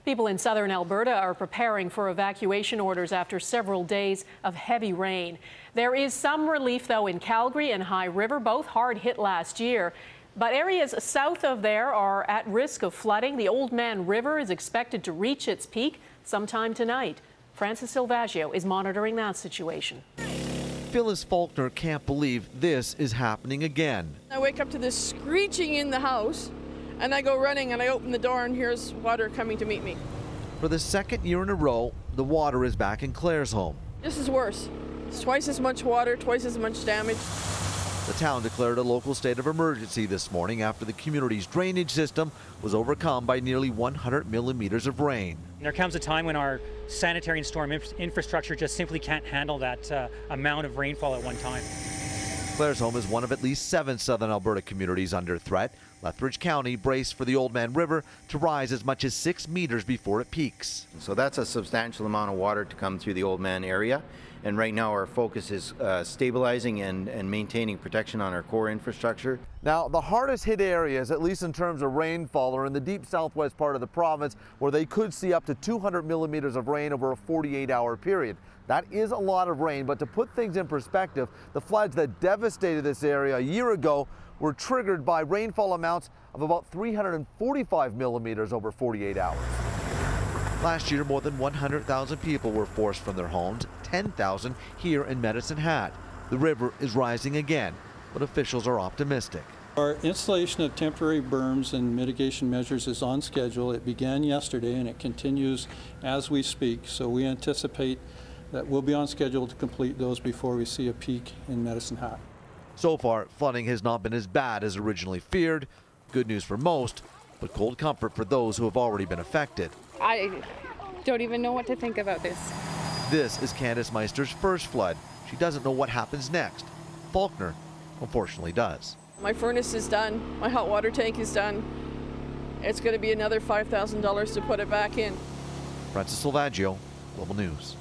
People in southern Alberta are preparing for evacuation orders after several days of heavy rain. There is some relief, though, in Calgary and High River, both hard hit last year. But areas south of there are at risk of flooding. The Oldman River is expected to reach its peak sometime tonight. Francis Silvaggio is monitoring that situation. Phyllis Faulkner can't believe this is happening again. I wake up to this screeching in the house, and I go running and I open the door and here's water coming to meet me. For the second year in a row, the water is back in Claire's home. This is worse. It's twice as much water, twice as much damage. The town declared a local state of emergency this morning after the community's drainage system was overcome by nearly 100 millimeters of rain. There comes a time when our sanitary and storm infrastructure just simply can't handle that amount of rainfall at one time. Claire's home is one of at least 7 southern Alberta communities under threat. Lethbridge County braced for the Oldman River to rise as much as 6 meters before it peaks. So that's a substantial amount of water to come through the Oldman area. And right now our focus is stabilizing and maintaining protection on our core infrastructure. Now, the hardest hit areas, at least in terms of rainfall, are in the deep southwest part of the province, where they could see up to 200 millimeters of rain over a 48-hour period. That is a lot of rain, but to put things in perspective, the floods that devastated this area a year ago were triggered by rainfall amounts of about 345 millimeters over 48 hours. Last year, more than 100,000 people were forced from their homes, 10,000 here in Medicine Hat. The river is rising again, but officials are optimistic. Our installation of temporary berms and mitigation measures is on schedule. It began yesterday and it continues as we speak, so we anticipate that we'll be on schedule to complete those before we see a peak in Medicine Hat. So far, flooding has not been as bad as originally feared. Good news for most, but cold comfort for those who have already been affected. I don't even know what to think about this. This is Candace Meister's first flood. She doesn't know what happens next. Faulkner, unfortunately, does. My furnace is done. My hot water tank is done. It's going to be another $5,000 to put it back in. Francis Silvaggio, Global News.